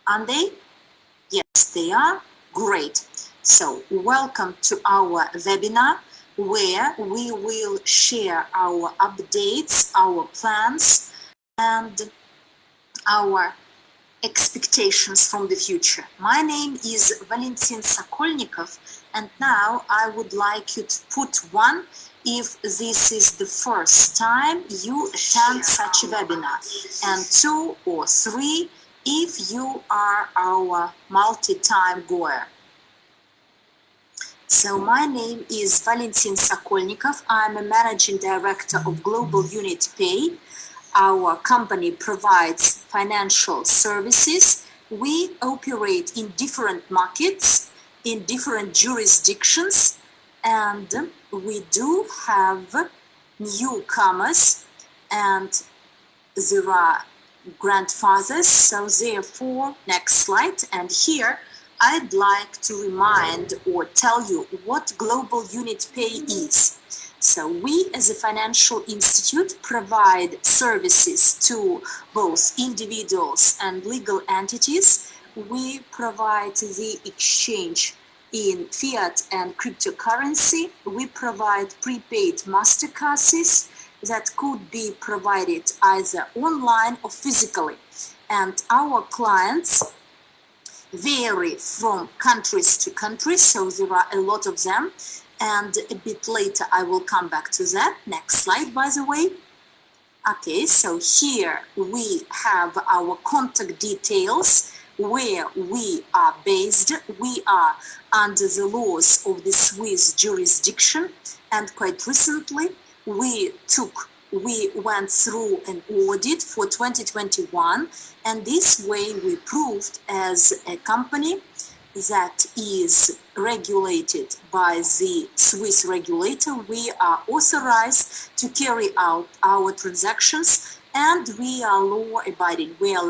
Are they? Yes, they are. Great. So, welcome to our webinar where we will share our updates, our plans, and our expectations from the future. My name is Valentin Sokolnikov, and now I would like you to put 1 if this is the first time you attend such a webinar, and 2 or 3 if you are our multi-time goer. So my name is Valentin Sokolnikov. I'm a managing director of Global Unit Pay. Our company provides financial services. We operate in different markets, in different jurisdictions, and we do have newcomers, and there are grandfathers. So therefore, next slide. And here I'd like to remind or tell you what Global Unit Pay is. So we as a financial institute provide services to both individuals and legal entities. We provide the exchange in fiat and cryptocurrency. We provide prepaid MasterCards that could be provided either online or physically. And our clients vary from countries to countries, so there are a lot of them. And a bit later I will come back to that. Next slide, by the way. Okay, so here we have our contact details, where we are based. We are under the laws of the Swiss jurisdiction, and quite recently we went through an audit for 2021, and this way we proved as a company that is regulated by the Swiss regulator. We are authorized to carry out our transactions, and we are law-abiding, we are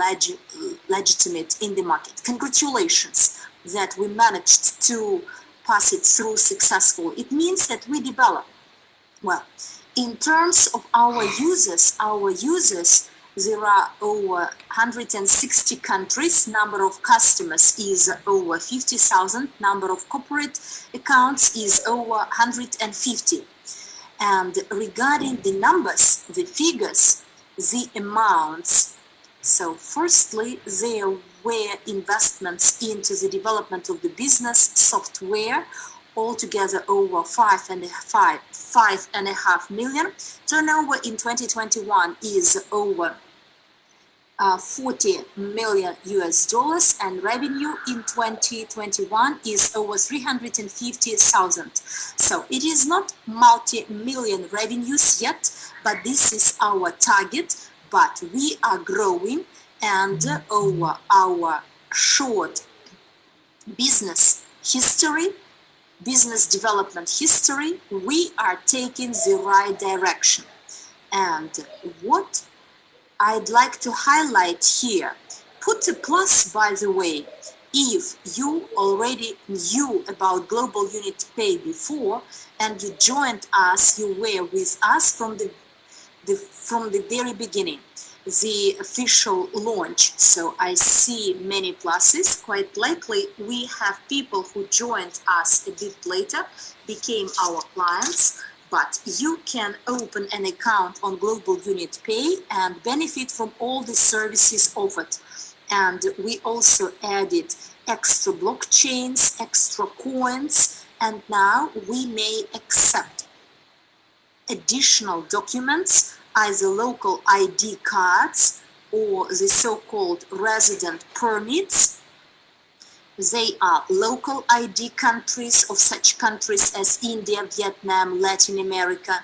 legitimate in the market. Congratulations that we managed to pass it through successfully. It means that we develop. Well, in terms of our users, there are over 160 countries, number of customers is over 50,000, number of corporate accounts is over 150. And regarding the numbers, the figures, the amounts, so firstly, there were investments into the development of the business software, altogether over 5.5 million. Turnover in 2021 is over 40 million US dollars, and revenue in 2021 is over 350,000. So it is not multi-million revenues yet, but this is our target. But we are growing, and over our short business history, business development history, we are taking the right direction. And what I'd like to highlight here, put a plus, by the way, if you already knew about Global Unit Pay before and you joined us, you were with us from the very beginning, the official launch. So I see many pluses. Quite likely we have people who joined us a bit later, became our clients, but you can open an account on Global Unit Pay and benefit from all the services offered. And we also added extra blockchains, extra coins, and now we may accept additional documents, either local ID cards or the so-called resident permits. They are local ID countries of such countries as India, Vietnam, Latin America,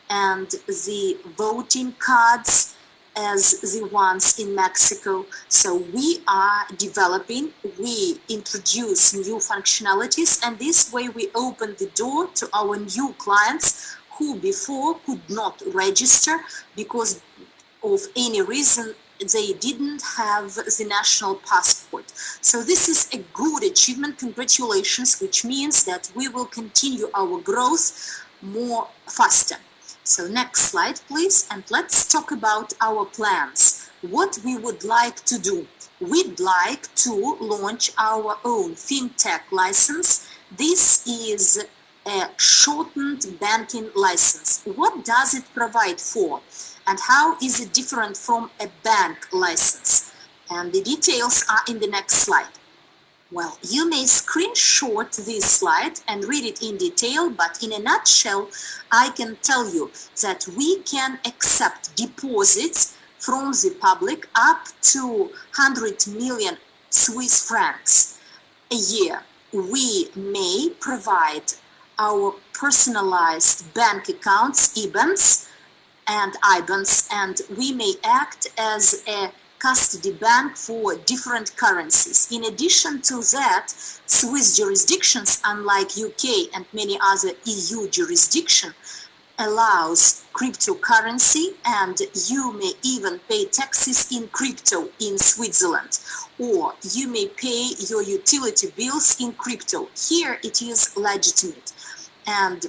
and the voting cards as the ones in Mexico. So we are developing, we introduce new functionalities, and this way we open the door to our new clients who before could not register because of any reason they didn't have the national passport. So this is a good achievement. Congratulations, which means that we will continue our growth more faster. So next slide, please. And let's talk about our plans. What we would like to do. we'd like to launch our own fintech license. This is a shortened banking license. What does it provide for? And how is it different from a bank license? And the details are in the next slide. Well, you may screenshot this slide and read it in detail, but in a nutshell, I can tell you that we can accept deposits from the public up to 100 million Swiss francs a year. We may provide our personalized bank accounts, IBANs, and we may act as a custody bank for different currencies. In addition to that, Swiss jurisdictions, unlike UK and many other EU jurisdictions, allows cryptocurrency, and you may even pay taxes in crypto in Switzerland, or you may pay your utility bills in crypto. Here it is legitimate. And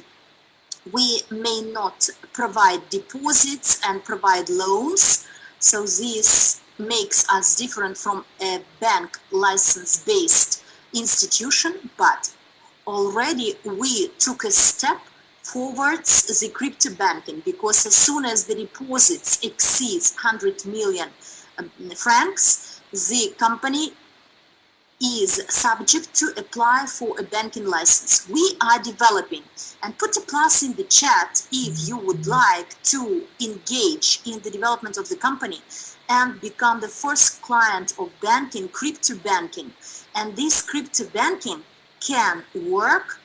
we may not provide deposits and provide loans, so this makes us different from a bank license-based institution, but already we took a step forwards the crypto banking, because as soon as the deposits exceeds 100 million francs, the company is subject to apply for a banking license. We are developing, and put a plus in the chat if you would like to engage in the development of the company and become the first client of banking, crypto banking. And this crypto banking can work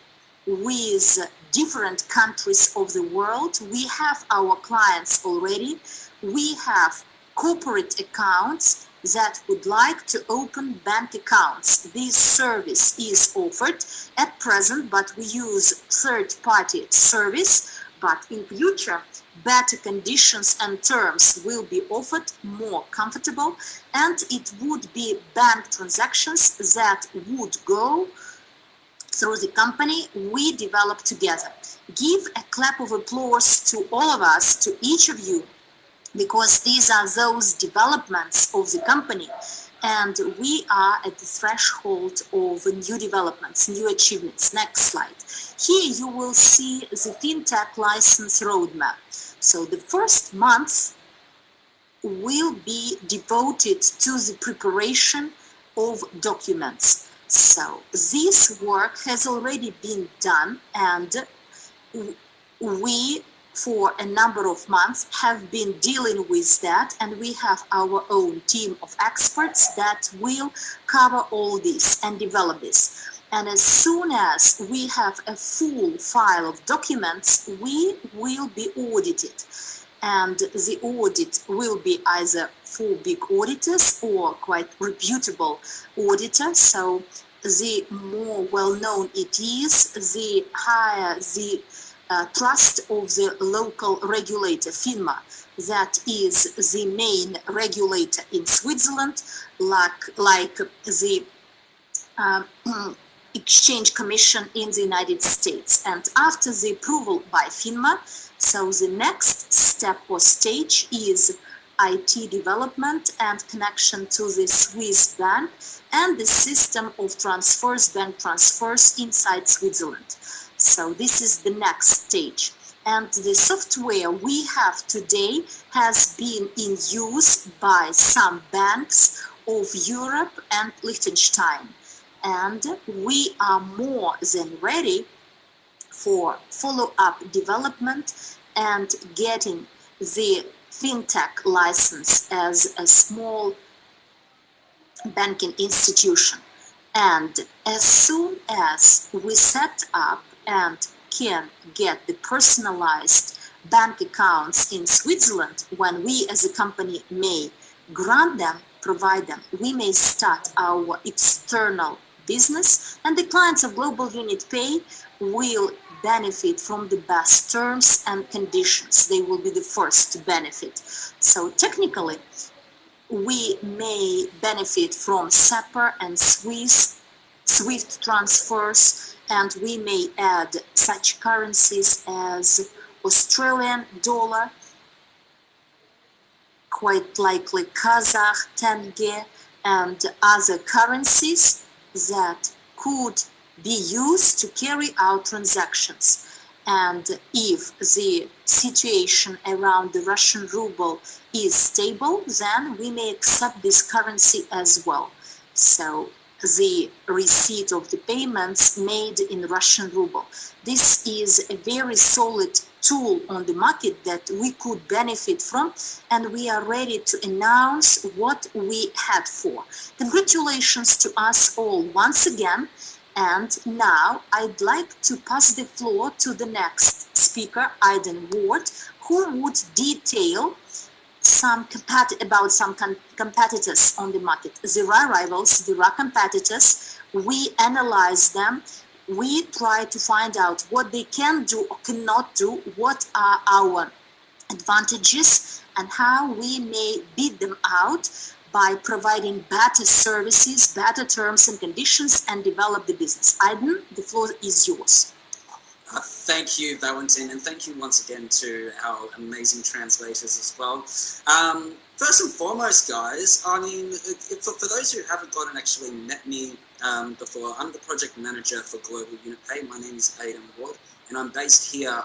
with different countries of the world. We have our clients already. We have corporate accounts that would like to open bank accounts. This service is offered at present, but we use third-party service. But in future, better conditions and terms will be offered, more comfortable, and it would be bank transactions that would go through the company we develop together. Give a clap of applause to all of us, to each of you, because these are those developments of the company, and we are at the threshold of new developments, new achievements. Next slide. Here you will see the fintech license roadmap. So the first months will be devoted to the preparation of documents. So this work has already been done, and we for a number of months have been dealing with that, and we have our own team of experts that will cover all this and develop this. And as soon as we have a full file of documents, we will be audited. And the audit will be either for big auditors or quite reputable auditors. So the more well-known it is, the higher the trust of the local regulator, FINMA, that is the main regulator in Switzerland, like the Exchange Commission in the United States. And after the approval by FINMA, so the next step or stage is IT development and connection to the Swiss bank and the system of transfers, bank transfers inside Switzerland. So this is the next stage. And the software we have today has been in use by some banks of Europe and Liechtenstein. And we are more than ready for follow-up development and getting the fintech license as a small banking institution. And as soon as we set up and can get the personalized bank accounts in Switzerland, when we as a company may grant them, provide them, we may start our external business, and the clients of Global Unit Pay will benefit from the best terms and conditions. They will be the first to benefit. So technically, we may benefit from SEPA and SWIFT transfers, and we may add such currencies as Australian dollar, quite likely Kazakh tenge, and other currencies that could be used to carry out transactions. And if the situation around the Russian ruble is stable, then we may accept this currency as well. So the receipt of the payments made in Russian ruble. This is a very solid tool on the market that we could benefit from, and we are ready to announce what we had for. Congratulations to us all once again. And now I'd like to pass the floor to the next speaker, Aidan Ward, who would detail about some competitors on the market. There are rivals, there are competitors. We analyze them. We try to find out what they can do or cannot do, what are our advantages, and how we may beat them out by providing better services, better terms and conditions, and develop the business. Aidan, the floor is yours. Thank you, Valentin, and thank you once again to our amazing translators as well. First and foremost, guys, I mean, for those who haven't gotten actually met me before, I'm the project manager for Global Unit Pay. My name is Aidan Ward, and I'm based here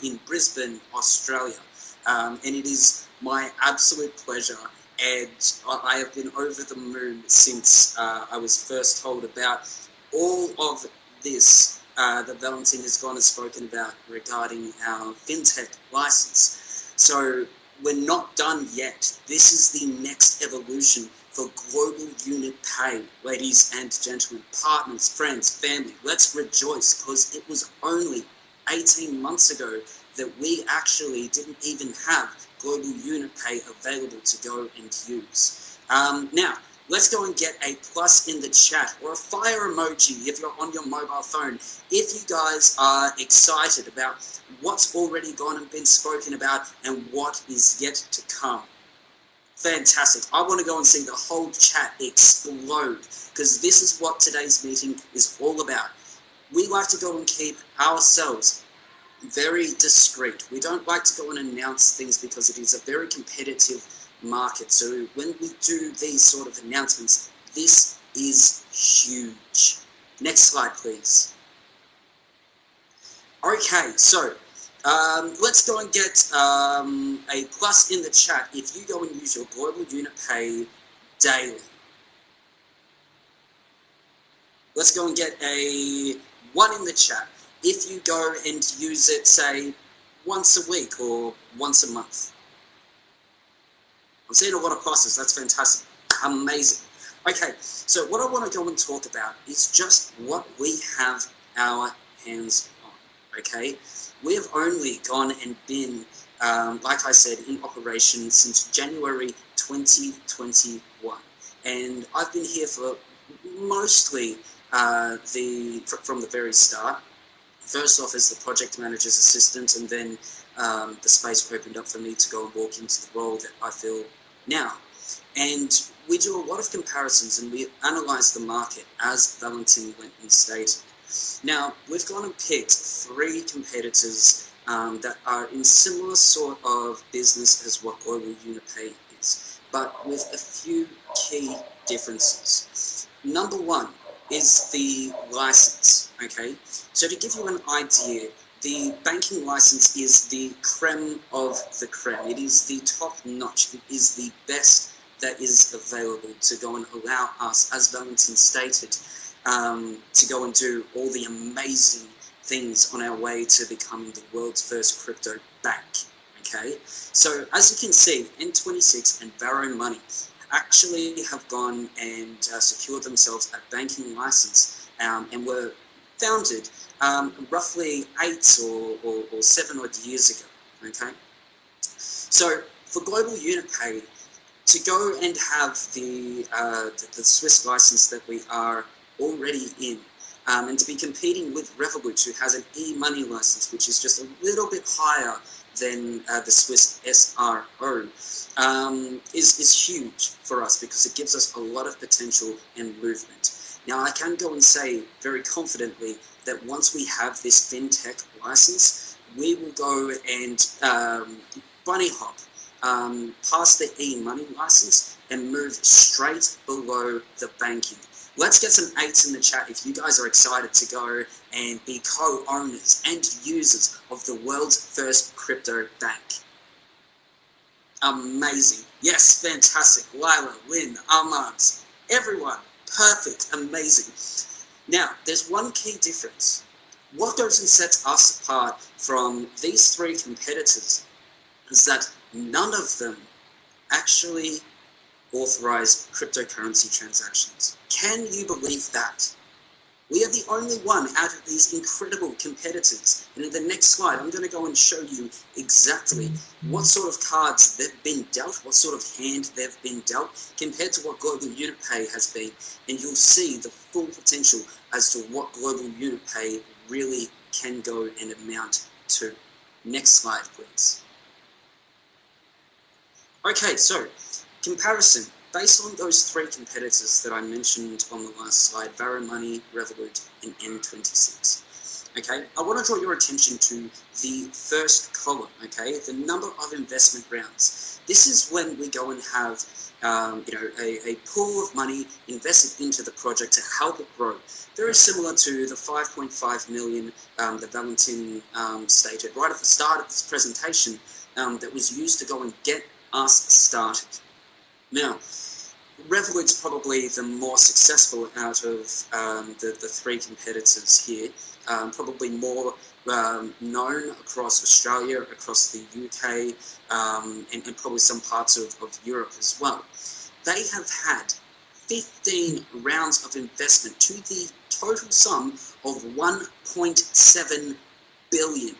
in Brisbane, Australia. And it is my absolute pleasure, and I have been over the moon since I was first told about all of this that Valentin has gone and spoken about regarding our fintech license. So we're not done yet. This is the next evolution for Global Unit Pay. Ladies and gentlemen, partners, friends, family, let's rejoice, because it was only 18 months ago that we actually didn't even have Global Unit Pay available to go and use. Now, let's go and get a plus in the chat, or a fire emoji if you're on your mobile phone, if you guys are excited about what's already gone and been spoken about and what is yet to come. Fantastic. I want to go and see the whole chat explode, because this is what today's meeting is all about. We like to go and keep ourselves very discreet. We don't like to go and announce things because it is a very competitive market. So when we do these sort of announcements, this is huge. Next slide, please. Okay, so let's go and get a plus in the chat if you go and use your Global Unit Pay daily. Let's go and get a 1 in the chat if you go and use it, say, once a week or once a month. I'm seeing a lot of pluses. That's fantastic. Amazing. Okay, so what I want to go and talk about is just what we have our hands on, okay? We have only gone and been, like I said, in operation since January 2021. And I've been here for mostly from the very start. First off as the project manager's assistant, and then the space opened up for me to go and walk into the role that I feel now. And we do a lot of comparisons, and we analyse the market, as Valentin went and stated. Now, we've gone and picked 3 competitors that are in similar sort of business as what Global Unit Pay is, but with a few key differences. Number 1 is the license, okay? So to give you an idea, the banking license is the creme of the creme. It is the top notch. It is the best that is available to go and allow us, as Valentin stated, to go and do all the amazing things on our way to becoming the world's first crypto bank, okay? So as you can see, N26 and Barrow Money actually have gone and secured themselves a banking license and were founded roughly 8 or 7 odd years ago, okay? So for Global Unit Pay, to go and have the Swiss license that we are already in, and to be competing with Revolut, who has an e-money license, which is just a little bit higher than the Swiss SRO, is huge for us, because it gives us a lot of potential and movement. Now, I can go and say very confidently that once we have this fintech license, we will go and bunny hop past the e-money license and move straight below the banking. Let's get some 8s in the chat if you guys are excited to go and be co-owners and users of the world's first crypto bank. Amazing. Yes, fantastic. Lila, Lynn, Ahmad, everyone. Perfect. Amazing. Now, there's one key difference. What goes and sets us apart from these three competitors is that none of them actually authorize cryptocurrency transactions. Can you believe that? We are the only one out of these incredible competitors. And in the next slide, I'm going to go and show you exactly what sort of cards they've been dealt, what sort of hand they've been dealt, compared to what Global Unit Pay has been. And you'll see the full potential as to what Global Unit Pay really can go and amount to. Next slide, please. Okay, so comparison. Based on those three competitors that I mentioned on the last slide, Barrow Money, Revolut, and M26. Okay, I want to draw your attention to the first column, okay, the number of investment rounds. This is when we go and have a pool of money invested into the project to help it grow. Very similar to the 5.5 million that Valentin stated right at the start of this presentation that was used to go and get us started. Now, Revolut's probably the more successful out of the three competitors here, probably more known across Australia, across the UK, and probably some parts of Europe as well. They have had 15 rounds of investment to the total sum of 1.7 billion.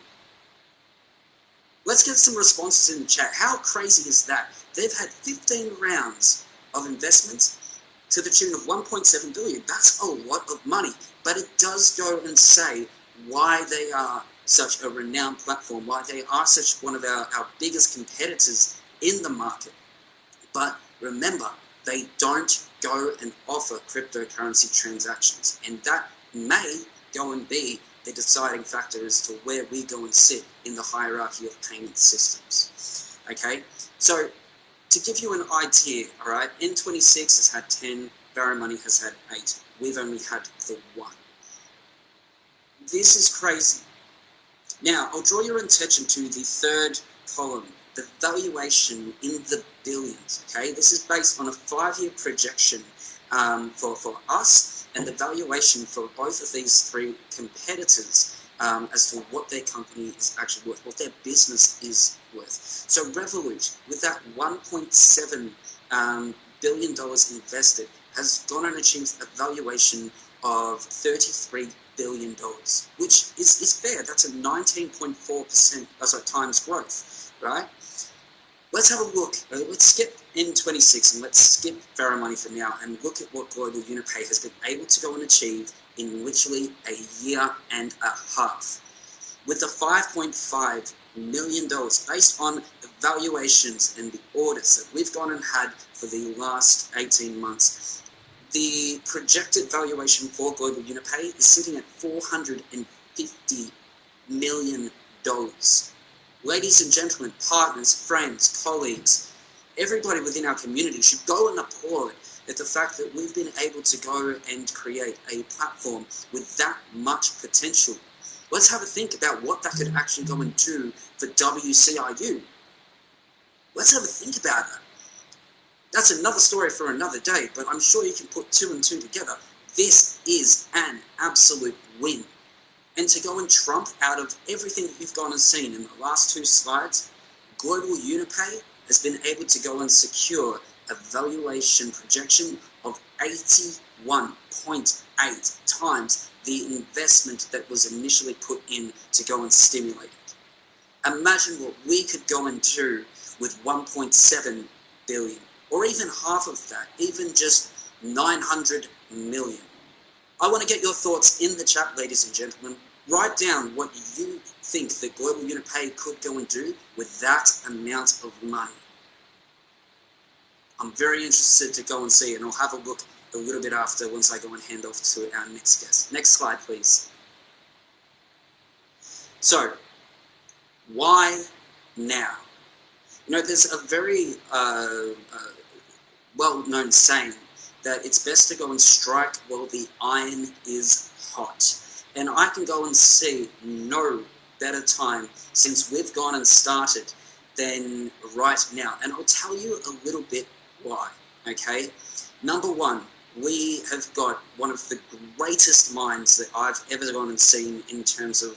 Let's get some responses in the chat. How crazy is that? They've had 15 rounds of investments to the tune of 1.7 billion. That's a lot of money, but it does go and say why they are such a renowned platform, why they are such one of our biggest competitors in the market. But remember, they don't go and offer cryptocurrency transactions, and that may go and be the deciding factor as to where we go and sit in the hierarchy of payment systems. Okay, so to give you an idea, all right, N26 has had 10, Barrow Money has had 8. We've only had the 1. This is crazy. Now, I'll draw your attention to the third column, the valuation in the billions, okay? This is based on a 5-year projection for us and the valuation for both of these three competitors as to what their company is actually worth, what their business is worth. So Revolut, with that $1.7 billion invested, has gone and achieved a valuation of $33 billion, which is fair. That's a 19.4% times growth, right? Let's have a look. Let's skip N26 and let's skip Barrow Money for now and look at what Global Unit Pay has been able to go and achieve in literally a year and a half. With the $5.5 million based on the valuations and the audits that we've gone and had for the last 18 months, the projected valuation for Global Unit Pay is sitting at $450 million. Ladies and gentlemen, partners, friends, colleagues, everybody within our community should go and applaud at the fact that we've been able to go and create a platform with that much potential. Let's have a think about what that could actually go and do for WCIU. Let's have a think about that. That's another story for another day, but I'm sure you can put 2 and 2 together. This is an absolute win. And to go and trump out of everything that you've gone and seen in the last 2 slides, Global Unit Pay has been able to go and secure a valuation projection of 81.8 times the investment that was initially put in to go and stimulate it. Imagine what we could go and do with 1.7 billion, or even half of that, even just 900 million. I want to get your thoughts in the chat, ladies and gentlemen. Write down what you think that Global Unit Pay could go and do with that amount of money. I'm very interested to go and see, and I'll have a look a little bit after once I go and hand off to our next guest. Next slide, please. So, why now? You know, there's a very well-known saying that it's best to go and strike while the iron is hot. And I can go and see no better time since we've gone and started than right now. And I'll tell you a little bit why, okay? Number one, we have got one of the greatest minds that I've ever gone and seen in terms of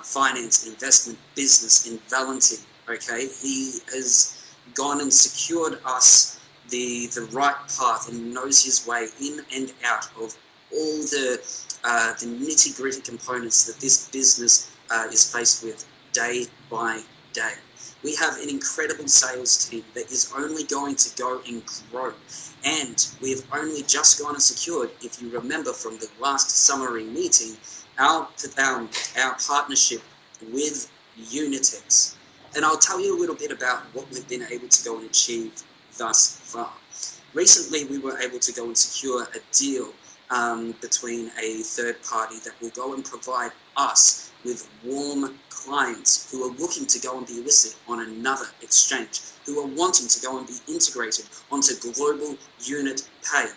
finance, investment, business in Valentin, okay? He has gone and secured us the right path and knows his way in and out of all the nitty-gritty components that this business is faced with day by day. We have an incredible sales team that is only going to go and grow. And we've only just gone and secured, if you remember from the last summary meeting, our partnership with Unitex. And I'll tell you a little bit about what we've been able to go and achieve thus far. Recently, we were able to go and secure a deal between a third party that will go and provide us with warm clients who are looking to go and be listed on another exchange, who are wanting to go and be integrated onto global unit pay.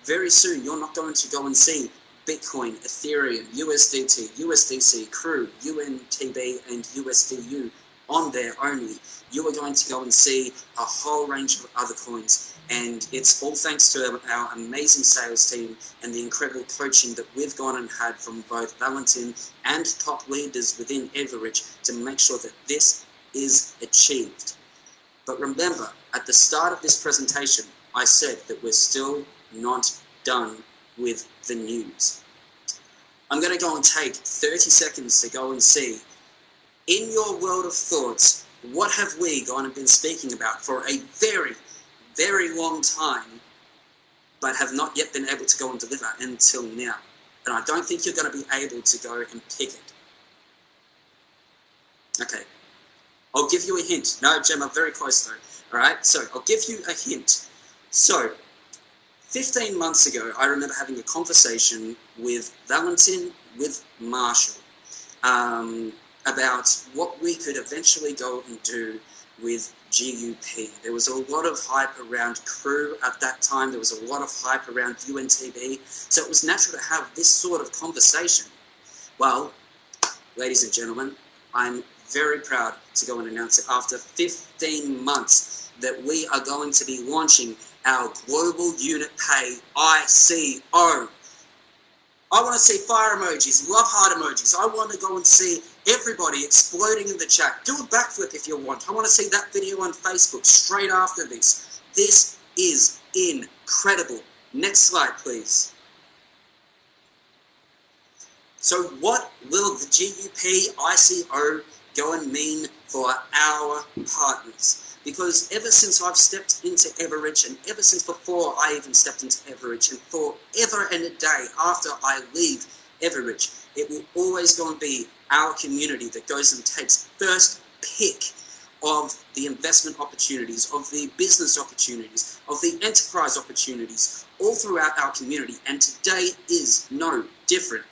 Very soon, you're not going to go and see Bitcoin, Ethereum, USDT, USDC, CRU, UNTB, and USDU on there only. You are going to go and see a whole range of other coins, and it's all thanks to our amazing sales team and the incredible coaching that we've gone and had from both Valentin and top leaders within Evorich to make sure that this is achieved. But remember, at the start of this presentation, I said that we're still not done with the news. I'm going to go and take 30 seconds to go and see, in your world of thoughts, what have we gone and been speaking about for a very, very long time, but have not yet been able to go and deliver until now? And I don't think you're going to be able to go and pick it. Okay. I'll give you a hint. No, Gemma, very close though. All right, so I'll give you a hint. So, 15 months ago, I remember having a conversation with Valentin, with Marshall, about what we could eventually go and do with GUP. There was a lot of hype around CRU at that time. There was a lot of hype around UNTB. So it was natural to have this sort of conversation. Well, ladies and gentlemen, I'm very proud to go and announce it after 15 months that we are going to be launching our Global Unit Pay ICO. I want to see fire emojis, love heart emojis. I want to go and see everybody exploding in the chat. Do a backflip if you want. I want to see that video on Facebook straight after this. This is incredible. Next slide, please. So what will the GUP ICO go and mean for our partners? Because ever since I've stepped into Evorich, and ever since before I even stepped into Evorich, and forever and a day after I leave Evorich, it will always go and be our community that goes and takes first pick of the investment opportunities, of the business opportunities, of the enterprise opportunities, all throughout our community. And today is no different.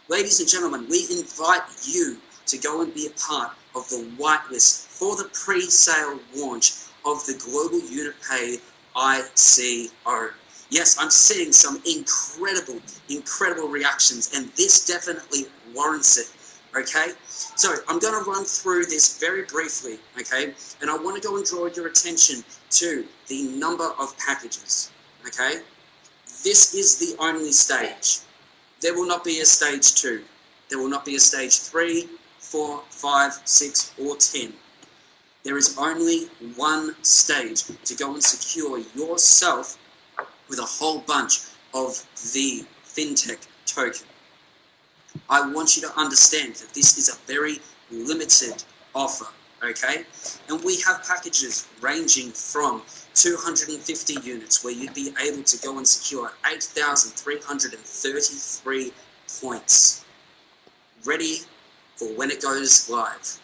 Ladies and gentlemen, we invite you to go and be a part of the whitelist for the pre-sale launch of the Global Unit Pay ICO. Yes, I'm seeing some incredible reactions, and this definitely warrants it, okay? So I'm going to run through this very briefly, okay? And I want to go and draw your attention to the number of packages, okay? This is the only stage. There will not be a stage 2. There will not be a stage 3, 4, 5, 6, or 10. There is only one stage to go and secure yourself with a whole bunch of the FinTech token. I want you to understand that this is a very limited offer, okay? And we have packages ranging from 250 units where you'd be able to go and secure 8,333 points, ready for when it goes live,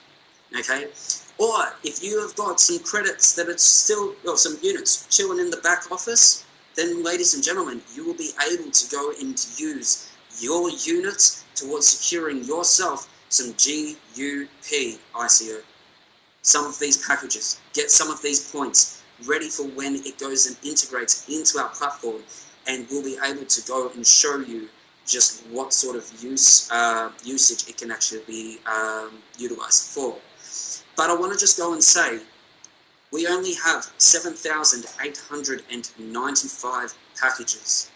okay? Or if you have got some credits that are still, or some units chilling in the back office, then ladies and gentlemen, you will be able to go and use your units towards securing yourself some GUP ICO. Some of these packages, get some of these points, ready for when it goes and integrates into our platform, and we'll be able to go and show you just what sort of usage it can actually be utilized for. But I want to just go and say, we only have 7,895 packages.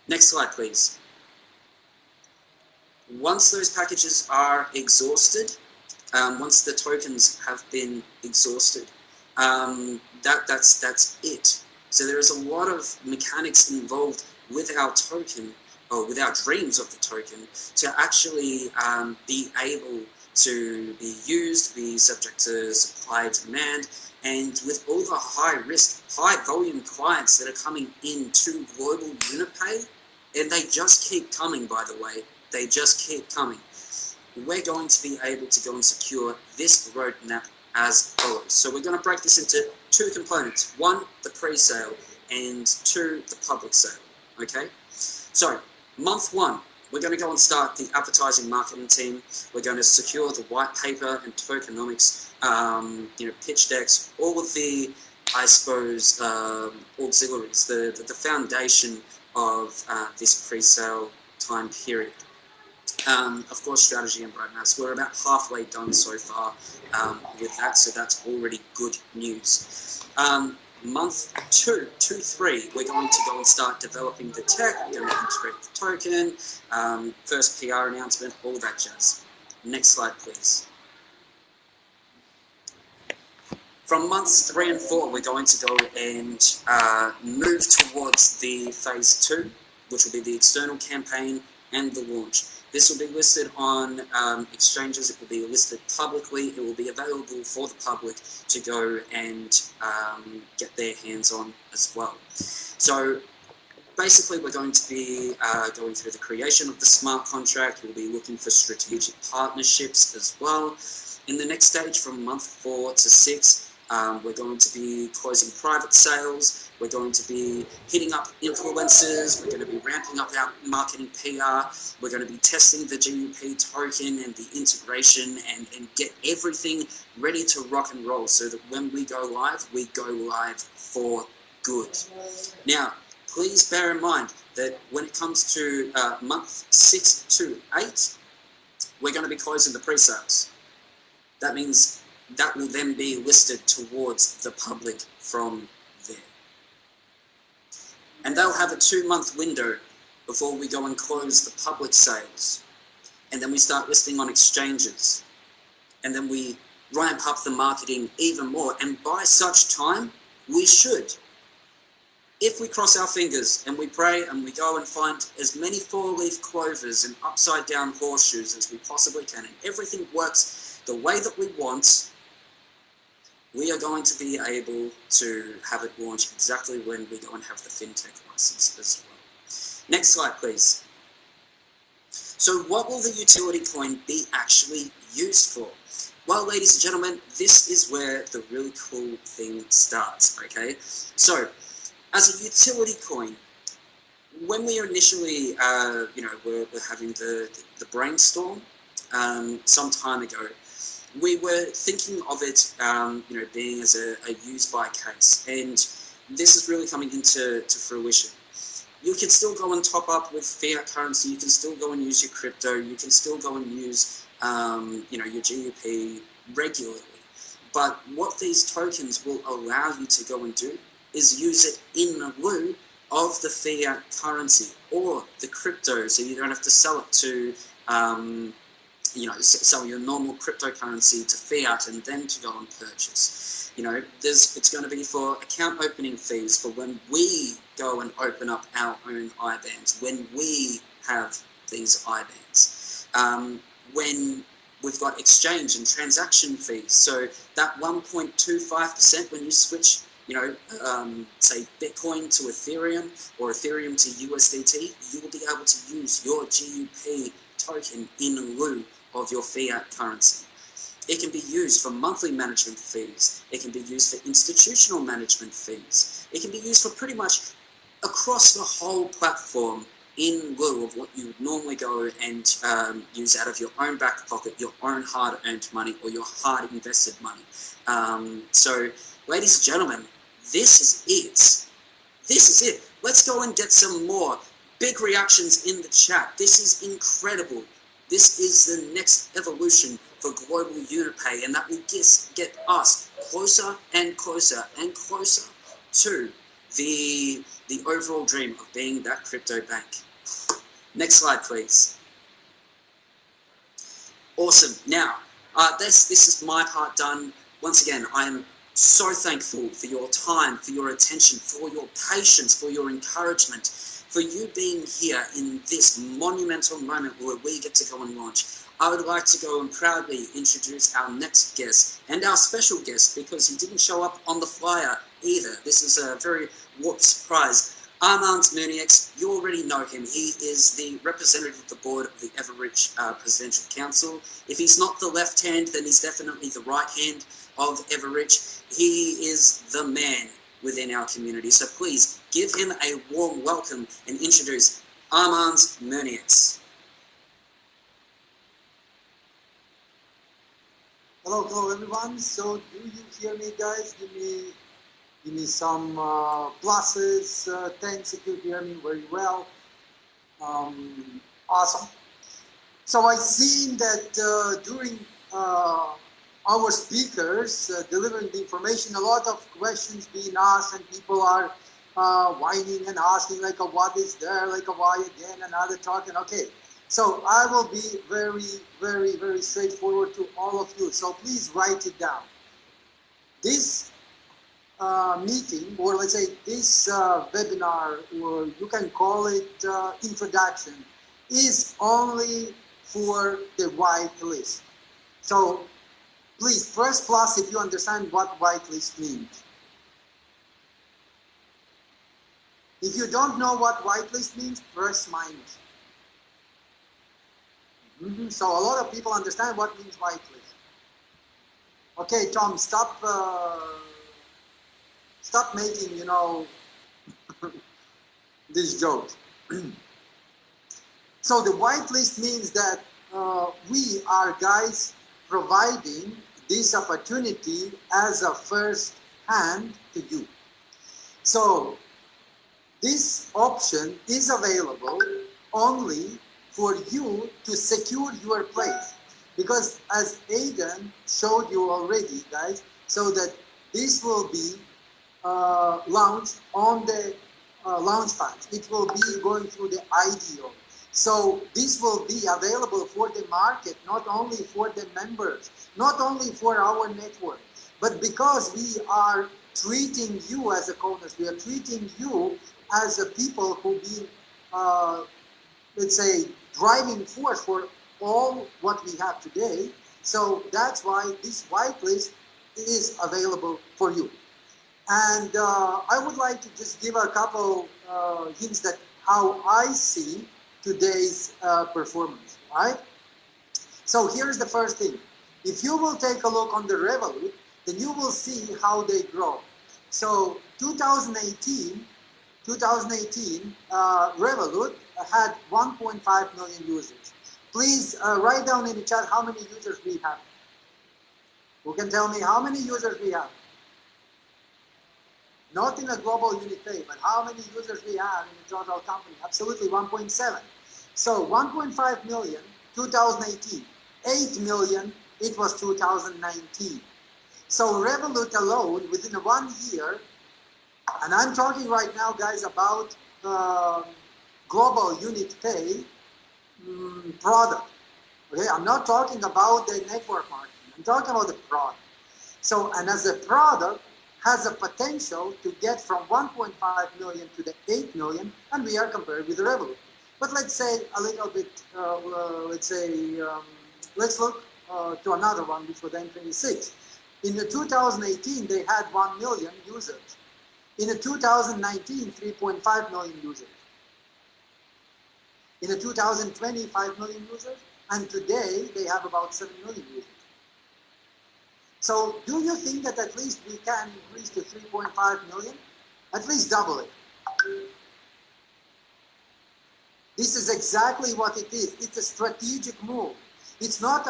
Next slide, please. Once those packages are exhausted, once the tokens have been exhausted, that's it. So there is a lot of mechanics involved with our token, or with our dreams of the token, to actually be able to be used, be subject to supply and demand, and with all the high risk, high volume clients that are coming into global UnitPay, and they just keep coming, by the way, they just keep coming. We're going to be able to go and secure this roadmap as follows. So we're going to break this into two components. One, the pre-sale, and two, the public sale, okay? So, month one, we're going to go and start the advertising marketing team. We're going to secure the white paper and tokenomics, pitch decks, all of the, I suppose, auxiliaries, the foundation of this pre-sale time period. Of course, strategy and roadmaps. We're about halfway done so far with that, so that's already good news. Month 3, we're going to go and start developing the tech. We're going to integrate the token, first PR announcement, all that jazz. Next slide, please. From months 3 and 4, we're going to go and move towards the phase 2, which will be the external campaign and the launch. This will be listed on exchanges, it will be listed publicly, it will be available for the public to go and get their hands on as well. So basically we're going to be going through the creation of the smart contract, we'll be looking for strategic partnerships as well. In the next stage, from month 4 to 6, we're going to be closing private sales, we're going to be hitting up influencers, we're going to be ramping up our marketing PR, we're going to be testing the GUP token and the integration and get everything ready to rock and roll so that when we go live for good. Now, please bear in mind that when it comes to month 6 to 8, we're going to be closing the pre-sales. That means that will then be listed towards the public from there. And they'll have a 2-month window before we go and close the public sales. And then we start listing on exchanges. And then we ramp up the marketing even more. And by such time, we should, if we cross our fingers and we pray and we go and find as many 4-leaf clovers and upside down horseshoes as we possibly can, and everything works the way that we want, we are going to be able to have it launch exactly when we go and have the fintech license as well. Next slide, please. So what will the utility coin be actually used for? Well, ladies and gentlemen, this is where the really cool thing starts, okay? So, as a utility coin, when we initially, were having the brainstorm some time ago, we were thinking of it, being as a use-by case, and this is really coming into fruition. You can still go and top up with fiat currency, you can still go and use your crypto, you can still go and use, your GUP regularly. But what these tokens will allow you to go and do is use it in lieu of the fiat currency or the crypto, so you don't have to sell it to sell your normal cryptocurrency to fiat and then to go and purchase. It's going to be for account opening fees for when we go and open up our own IBANs, when we have these IBANs. When we've got exchange and transaction fees, so that 1.25% when you switch, say Bitcoin to Ethereum or Ethereum to USDT, you will be able to use your GUP token in lieu of your fiat currency. It can be used for monthly management fees. It can be used for institutional management fees. It can be used for pretty much across the whole platform in lieu of what you would normally go and use out of your own back pocket, your own hard-earned money or your hard-invested money. So, ladies and gentlemen, This is it. This is it. Let's go and get some more big reactions in the chat. This is incredible. This is the next evolution for global UnitPay, and that will get us closer and closer and closer to the overall dream of being that crypto bank. Next slide, please. Awesome. Now, this is my part done. Once again, I am so thankful for your time, for your attention, for your patience, for your encouragement, for you being here in this monumental moment where we get to go and launch. I would like to go and proudly introduce our next guest and our special guest, because he didn't show up on the flyer either. This is a very warped surprise. Armand Muniz, you already know him. He is the representative of the board of the Evorich Presidential Council. If he's not the left hand, then he's definitely the right hand of Evorich. He is the man within our community. So please give him a warm welcome and introduce Armand Muniz. Hello everyone. So do you hear me, guys? Give me some pluses. Thanks if you hear me very well. Awesome. So I seen that during our speakers delivering the information, a lot of questions being asked, and people are whining and asking like, what is there, like, why again, and other talking. Okay. So I will be very straightforward to all of you. So please write it down. This meeting, or let's say this webinar, or you can call it introduction, is only for the whitelist. So please press plus if you understand what whitelist means. If you don't know what whitelist means, press minus. So a lot of people understand what means whitelist. Okay, Tom, stop making, you know, these jokes. So the whitelist means that we are guys providing this opportunity as a first hand to you. So this option is available only for you to secure your place, because as Aidan showed you already, guys, so that this will be launched on the launch pads. It will be going through the IDO. So this will be available for the market, not only for the members, not only for our network, but because we are treating you as a co-owners, we are treating you as a people who be, let's say, driving force for all what we have today. So that's why this whitelist is available for you. And I would like to just give a couple hints that how I see today's performance, right? So here's the first thing. If you will take a look on the Revolut, then you will see how they grow. So 2018, Revolut had 1.5 million users. Please write down in the chat how many users we have. Who can tell me how many users we have? Not in a global UnitPay, but how many users we have in the total company? Absolutely 1.7. So 1.5 million, 2018. 8 million, it was 2019. So Revolut alone, within 1 year, and I'm talking right now, guys, about global UnitPay product. Okay, I'm not talking about the network marketing. I'm talking about the product. So, and as a product, has a potential to get from 1.5 million to the 8 million, and we are compared with Revolut. But let's say a little bit, let's look to another one, which was N26. In the 2018, they had 1 million users. In the 2019, 3.5 million users. In the 2020, 5 million users. And today, they have about 7 million users. So do you think that at least we can increase to 3.5 million? At least double it. This is exactly what it is. It's a strategic move. It's not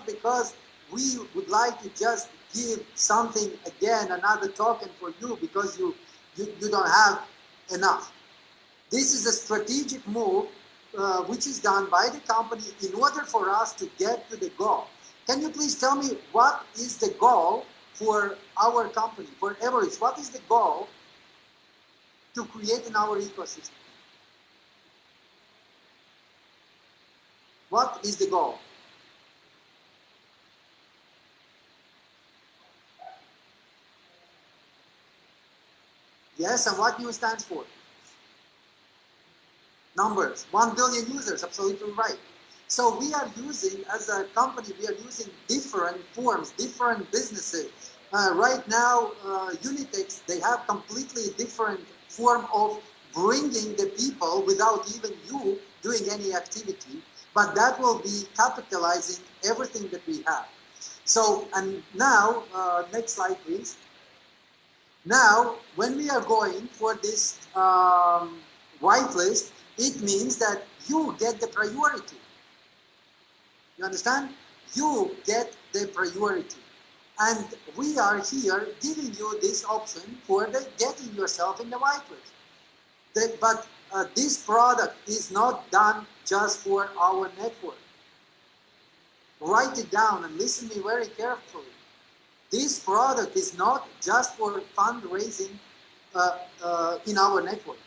because we would like to just give something again, another token for you because you don't have enough. This is a strategic move which is done by the company in order for us to get to the goal. Can you please tell me what is the goal for our company, for Evorich? What is the goal to create in our ecosystem? What is the goal? Yes, and what DO stands for? Numbers. 1 billion users, absolutely right. So we are using, as a company, we are using different forms, different businesses. Right now, Unitex, they have completely different form of bringing the people without even you doing any activity, but that will be capitalizing everything that we have. So, and now, next slide, please. Now, when we are going for this whitelist, it means that you get the priority. You understand? You get the priority. And we are here giving you this option for getting yourself in the whitelist. But this product is not done just for our network. Write it down and listen to me very carefully. This product is not just for fundraising in our network.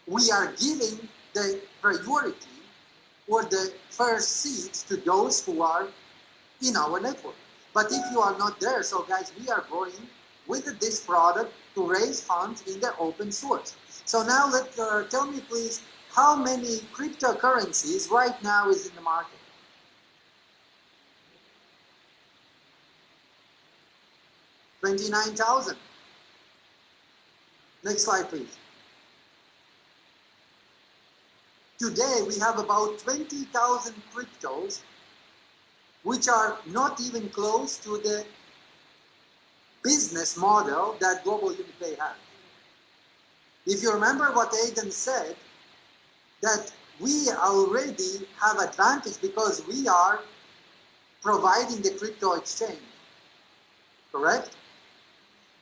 We are giving the priority or the first seats to those who are in our network. But if you are not there, so guys, we are going with this product to raise funds in the open source. So now tell me please, how many cryptocurrencies right now is in the market? 29,000. Next slide, please. Today, we have about 20,000 cryptos, which are not even close to the business model that Global UnitPay has. If you remember what Aidan said, that we already have advantage because we are providing the crypto exchange, correct?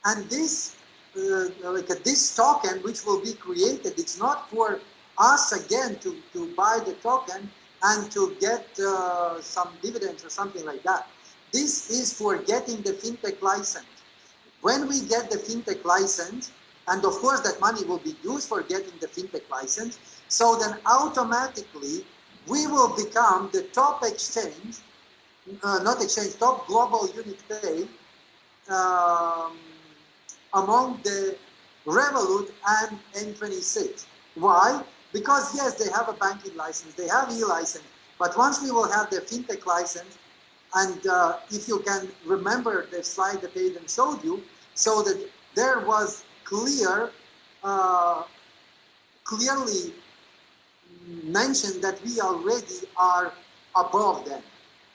And this, this token which will be created, it's not for us again to buy the token and to get some dividends or something like that. This is for getting the fintech license. When we get the fintech license, and of course that money will be used for getting the fintech license, so then automatically we will become the top exchange, top global UnitPay among the Revolut and N26. Why? Because yes, they have a banking license, they have e-license, but once we will have the fintech license, and if you can remember the slide that Aidan showed you, so that there was clearly mentioned that we already are above them,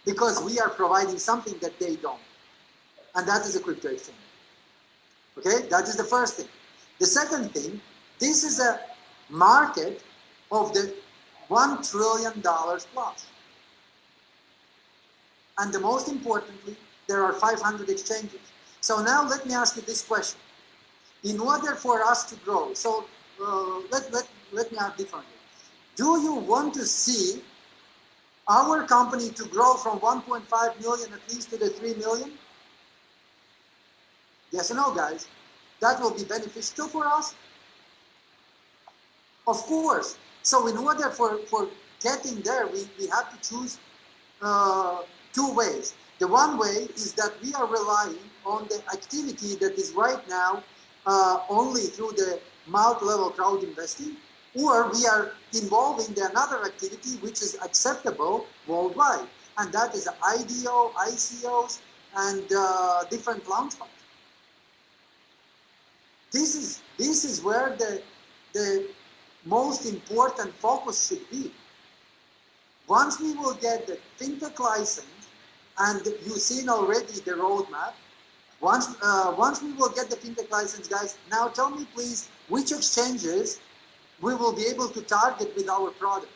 because we are providing something that they don't, and that is a crypto exchange. Okay, that is the first thing. The second thing, this is a market of the $1 trillion plus. And the most importantly, there are 500 exchanges. So now let me ask you this question. In order for us to grow, so let me ask differently. Do you want to see our company to grow from 1.5 million at least to the 3 million? Yes or no, guys? That will be beneficial for us? Of course. So in order for getting there, we have to choose two ways. The one way is that we are relying on the activity that is right now only through the multi-level crowd investing, or we are involving the another activity which is acceptable worldwide, and that is IDO, ICOs, and different launch funds. This is where the most important focus should be. Once we will get the fintech license, and you've seen already the roadmap, once we will get the fintech license, guys, now tell me please which exchanges we will be able to target with our product.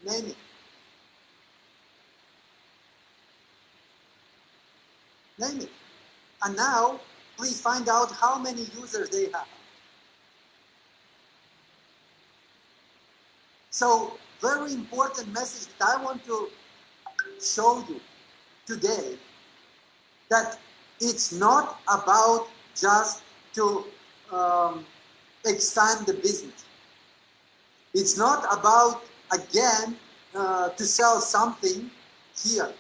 Name it. name it. And now, please find out how many users they have. So, very important message that I want to show you today, that it's not about just to expand the business. It's not about, again, to sell something here.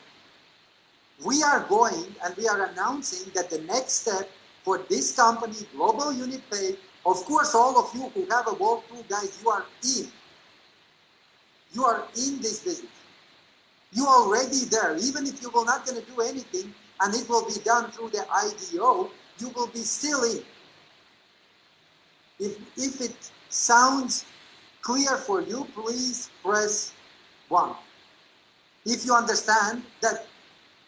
We are going and we are announcing that the next step for this company, Global Unit Pay, of course, all of you who have a World Tour, guys, you are in. You are in this business. You are already there. Even if you will not going to do anything and it will be done through the IDO, you will be still in. If it sounds clear for you, please press 1. If you understand that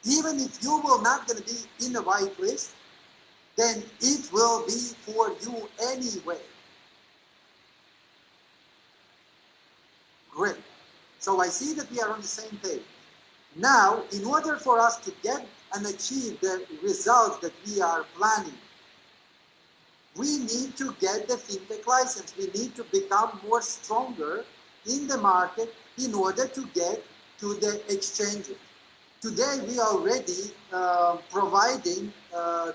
even if you will not going to be in the whitelist, then it will be for you anyway. Great. So I see that we are on the same page. Now, in order for us to get and achieve the results that we are planning, we need to get the fintech license. We need to become more stronger in the market in order to get to the exchanges. Today, we are already providing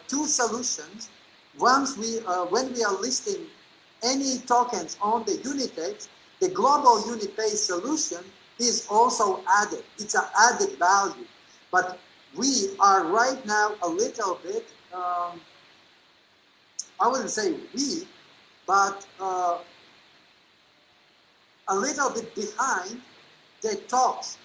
2 solutions. Once when we are listing any tokens on the Unitex, the Global Unit Pay solution is also added. It's an added value. But we are right now a little bit, I wouldn't say weak, but a little bit behind the talks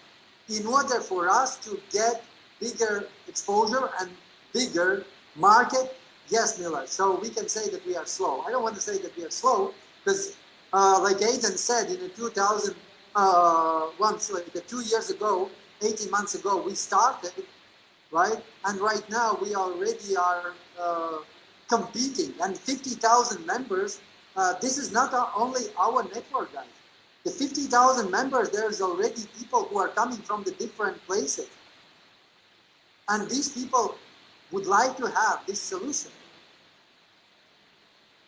in order for us to get bigger exposure and bigger market. Yes, Miller. So we can say that we are slow. I don't want to say that we are slow because, like Aidan said, in 2000, once like 2 years ago, 18 months ago, we started, right? And right now we already are competing, and 50,000 members. This is not only our network, guys. The 50,000 members, there's already people who are coming from the different places. And these people would like to have this solution.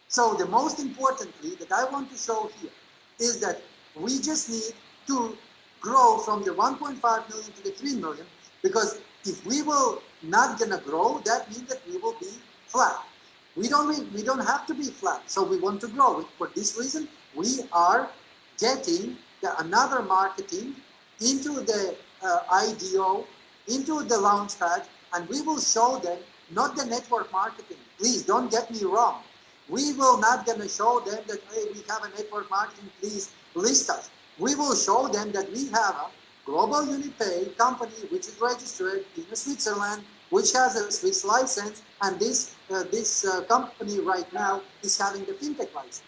So the most importantly that I want to show here is that we just need to grow from the 1.5 million to the 3 million, because if we will not gonna grow, that means that we will be flat. We don't have to be flat, so we want to grow. For this reason, we are getting another marketing into the IDO, into the Launchpad, and we will show them not the network marketing. Please don't get me wrong. We will not gonna show them that, hey, we have a network marketing, please list us. We will show them that we have a Global Unit Pay company which is registered in Switzerland, which has a Swiss license, and this company right now is having the fintech license.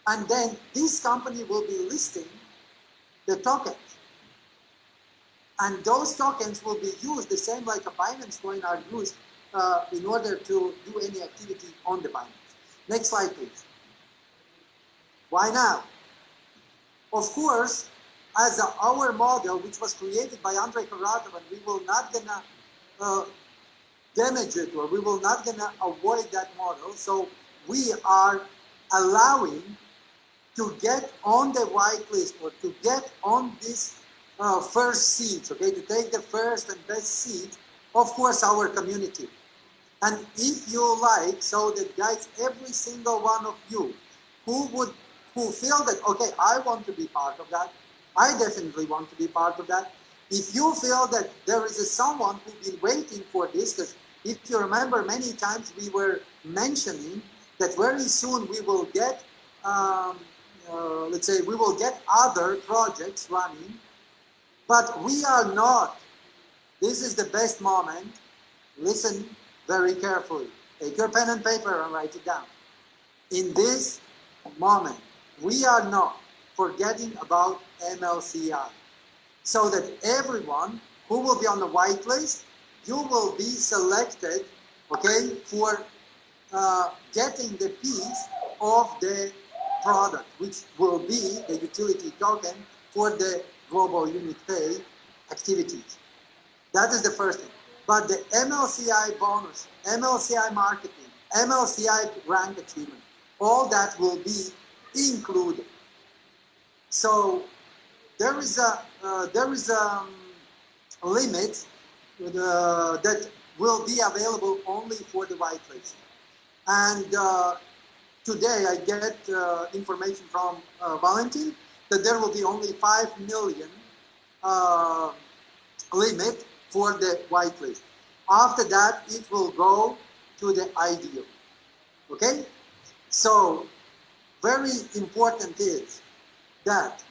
And then this company will be listing the tokens. And those tokens will be used the same like a Binance coin are used in order to do any activity on the Binance. Next slide, please. Why now? Of course, as our model, which was created by Andrei Karatov, and we will not gonna damage it, or we will not gonna avoid that model. So we are allowing to get on the whitelist, or to get on this first seat, okay, to take the first and best seat, of course, our community. And if you like, so that guys, every single one of you who feel that, okay, I want to be part of that, I definitely want to be part of that. If you feel that there is someone who's been waiting for this, because if you remember, many times we were mentioning that very soon we will get, let's say, we will get other projects running, but we are not. This is the best moment. Listen very carefully. Take your pen and paper and write it down. In this moment, we are not forgetting about MLCI. So that everyone who will be on the whitelist, you will be selected, okay, for getting the piece of the product, which will be the utility token for the Global Unit Pay activities. That is the first thing. But the MLCI bonus, MLCI marketing, MLCI rank achievement, all that will be included. So there is a limit that will be available only for the whitelist. And today I get information from Valentin that there will be only 5 million limit for the whitelist. After that, it will go to the ideal. Okay? So, very important is that,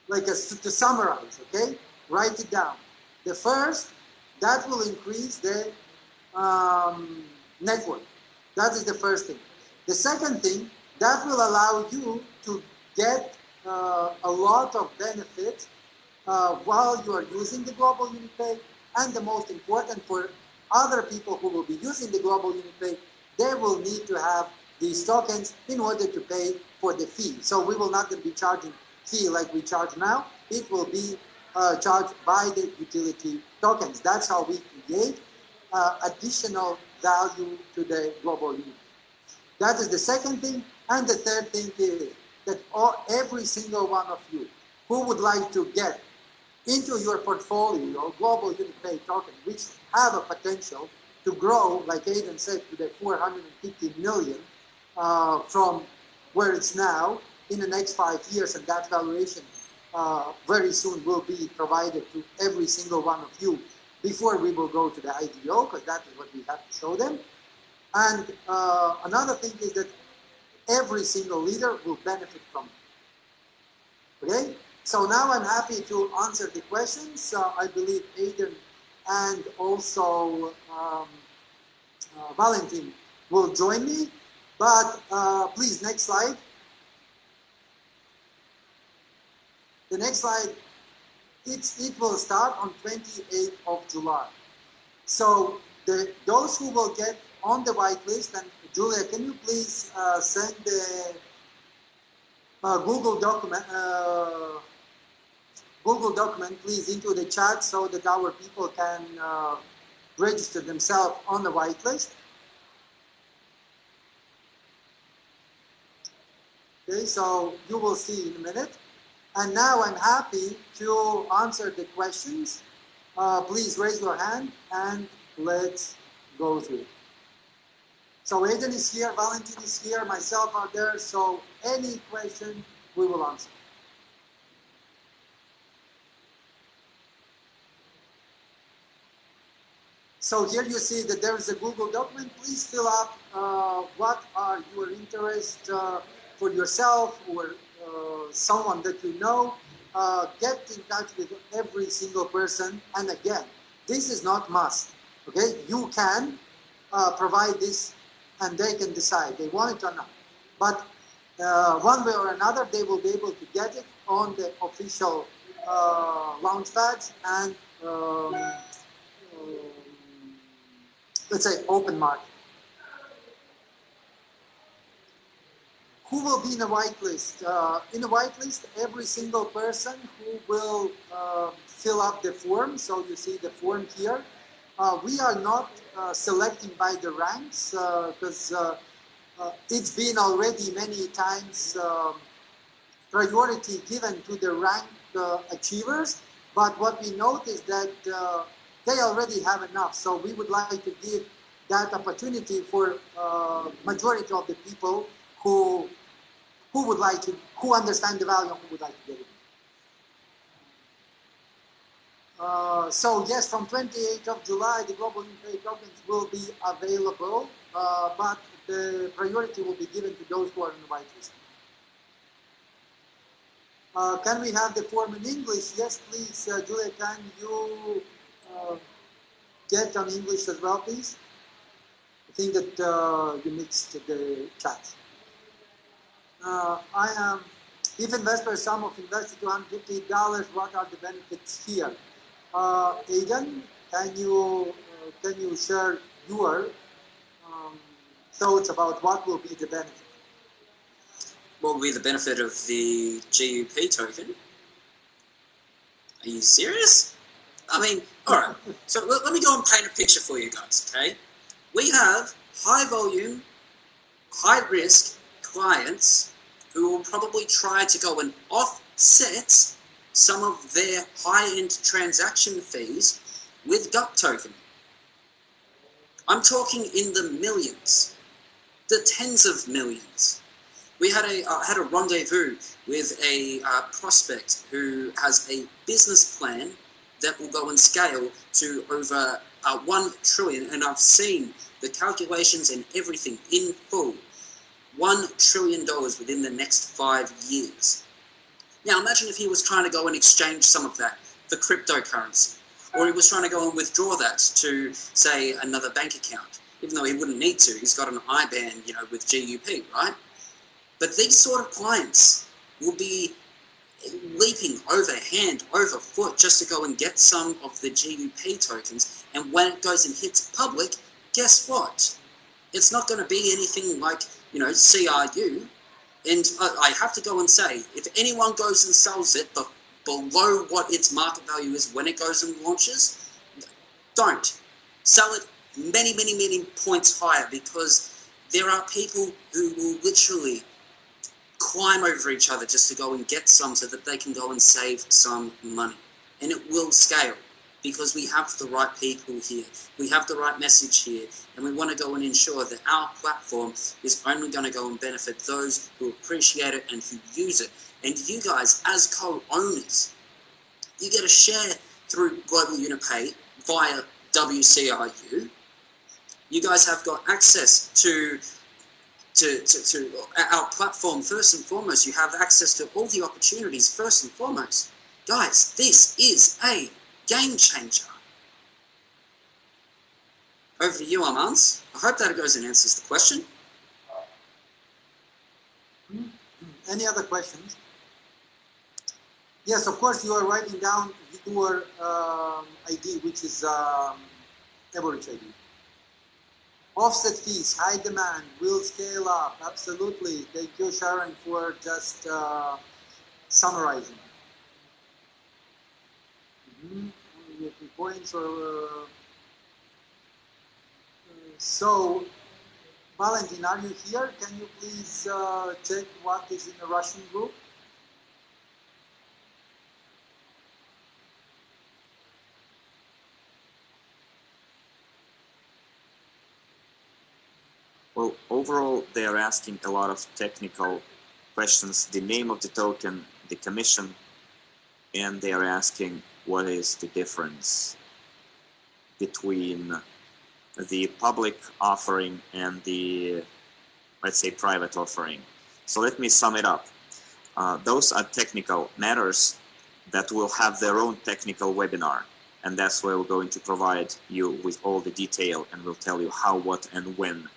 like to summarize, okay? Write it down. The first, that will increase the network. That is the first thing. The second thing, that will allow you to get a lot of benefits while you are using the Global Unit Pay, and the most important for other people who will be using the Global Unit Pay, they will need to have these tokens in order to pay for the fee. So we will not be charging fee like we charge now. It will be charged by the utility tokens. That's how we create additional value to the Global Unit Pay. That is the second thing. And the third thing is that every single one of you who would like to get into your portfolio your Global Unit Pay token, which have a potential to grow, like Aidan said, to the 450 million from where it's now in the next 5 years, and that valuation very soon will be provided to every single one of you before we will go to the IDO, because that is what we have to show them. And another thing is that every single leader will benefit from it. Okay? So now I'm happy to answer the questions. I believe Aidan and also Valentin will join me. But please, next slide. The next slide, it will start on 28th of July. So those who will get on the whitelist, and Julia, can you please send the Google document, please, into the chat so that our people can register themselves on the whitelist. Okay, so you will see in a minute. And now I'm happy to answer the questions. Please raise your hand and let's go through it. So Aidan is here, Valentin is here, myself are there. So any question we will answer. So here you see that there is a Google document. Please fill up what are your interests for yourself or someone that you know. Get in touch with every single person. And again, this is not must. Okay, you can provide this and they can decide they want it or not. But one way or another, they will be able to get it on the official launch pads and let's say open market. Who will be in a whitelist? In a whitelist, every single person who will fill up the form. So you see the form here. We are not selecting by the ranks because it's been already many times priority given to the rank achievers. But what we note is that they already have enough. So we would like to give that opportunity for majority of the people who would like to, who understand the value and who would like to get it. So yes, from 28th of July, the Global Unit Pay tokens will be available, but the priority will be given to those who are in the whitelist. Can we have the form in English? Yes, please. Julia, can you get on English as well, please? I think that you mixed the chat. If investor sum of invested $250, what are the benefits here? Aidan, can you share your thoughts about what will be the benefit? What will be the benefit of the GUP token? Are you serious? I mean, all right. So let me go and paint a picture for you guys, okay? We have high volume, high risk clients who will probably try to go and offset some of their high-end transaction fees with GUP token. I'm talking in the millions, the tens of millions. We had a rendezvous with a prospect who has a business plan that will go and scale to over 1 trillion, and I've seen the calculations and everything in full. $1 trillion within the next 5 years. Now imagine if he was trying to go and exchange some of that for cryptocurrency, or he was trying to go and withdraw that to, say, another bank account, even though he wouldn't need to. He's got an IBAN, you know, with GUP, right? But these sort of clients will be leaping over hand, over foot, just to go and get some of the GUP tokens, and when it goes and hits public, guess what? It's not going to be anything like, you know, CRU. And I have to go and say, if anyone goes and sells it below what its market value is when it goes and launches, don't. Sell it many, many, many points higher, because there are people who will literally climb over each other just to go and get some so that they can go and save some money. And it will scale, because we have the right people here, we have the right message here, and we want to go and ensure that our platform is only going to go and benefit those who appreciate it and who use it. And you guys, as co-owners, you get a share through Global Unit Pay via WCRU. You guys have got access to our platform first and foremost. You have access to all the opportunities first and foremost. Guys, this is a game changer. Over to you, Armand. I hope that goes and answers the question. Any other questions? Yes, of course, you are writing down your ID, which is Evorich ID. Offset fees, high demand, will scale up, absolutely. Thank you, Sharon, for just summarizing. Points or so, Valentin, are you here? Can you please check what is in the Russian group? Well, overall, they are asking a lot of technical questions, the name of the token, the commission, and they are asking what is the difference between the public offering and the, let's say, private offering. So let me sum it up. Those are technical matters that will have their own technical webinar, and that's where we're going to provide you with all the detail, and we'll tell you how, what, and when.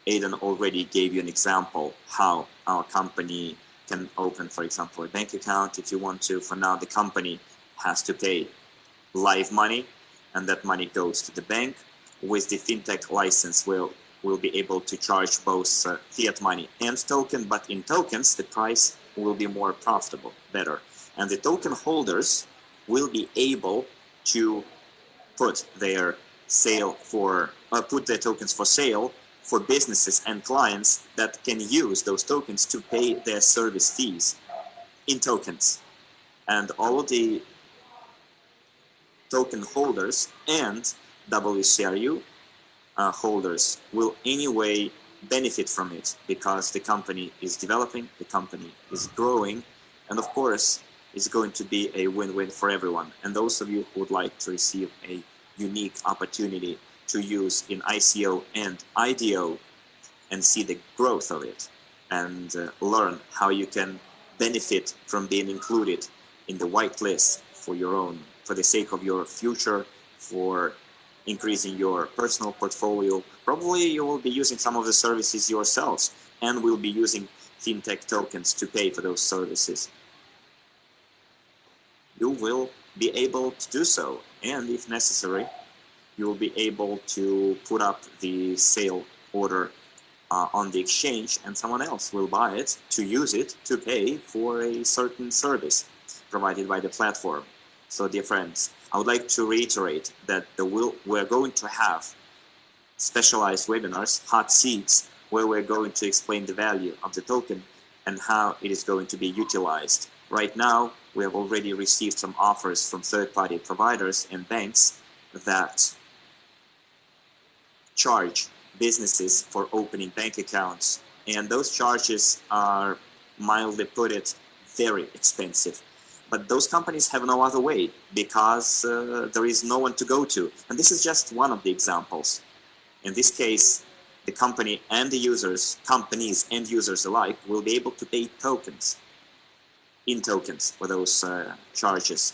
Aidan already gave you an example how our company can open, for example, a bank account if you want to. For now, the company has to pay live money, and that money goes to the bank. With the fintech license, we'll be able to charge both fiat money and token, but in tokens, the price will be more profitable, better. And the token holders will be able to put their put their tokens for sale for businesses and clients that can use those tokens to pay their service fees in tokens. And all of the token holders and WCRU holders will anyway benefit from it, because the company is developing, the company is growing, and of course it's going to be a win-win for everyone. And those of you who would like to receive a unique opportunity to use in ICO and IDO and see the growth of it, and learn how you can benefit from being included in the whitelist for your own, for the sake of your future, for increasing your personal portfolio. Probably you will be using some of the services yourselves, and will be using fintech tokens to pay for those services. You will be able to do so, and if necessary, you will be able to put up the sale order on the exchange, and someone else will buy it to use it to pay for a certain service provided by the platform. So, dear friends, I would like to reiterate that we're going to have specialized webinars, hot seats, where we're going to explain the value of the token and how it is going to be utilized. Right now, we have already received some offers from third-party providers and banks that charge businesses for opening bank accounts, and those charges are, mildly put it, very expensive. But those companies have no other way because there is no one to go to. And this is just one of the examples. In this case, the company and the users, companies and users alike, will be able to pay tokens, in tokens, for those charges.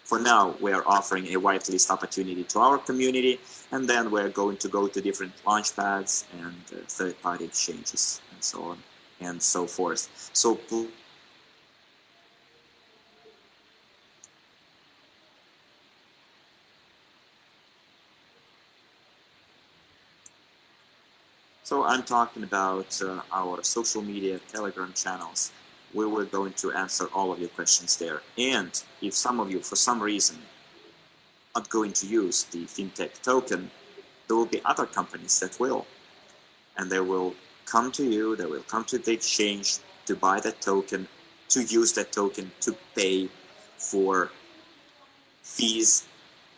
For now, we are offering a whitelist opportunity to our community, and then we're going to go to different launchpads and third-party exchanges and so on and so forth. So I'm talking about our social media, Telegram channels, where we're going to answer all of your questions there. And if some of you, for some reason, not going to use the fintech token, there will be other companies that will. And they will come to you, they will come to the exchange to buy that token, to use that token, to pay for fees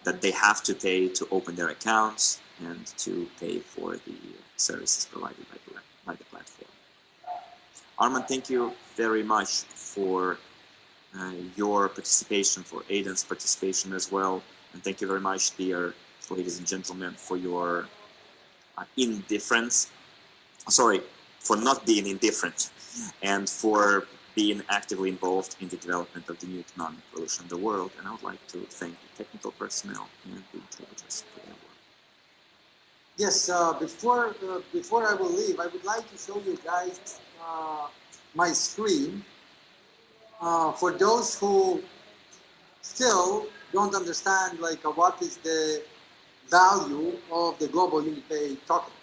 that they have to pay to open their accounts and to pay for the services provided by the platform. Arman, thank you very much for your participation, for Aidan's participation as well. And thank you very much, dear ladies and gentlemen, for your indifference. Sorry, for not being indifferent and for being actively involved in the development of the new economic revolution in the world. And I would like to thank the technical personnel and the intelligence for their work. Yes, before I will leave, I would like to show you guys my screen. For those who still don't understand what is the value of the global UniPay token.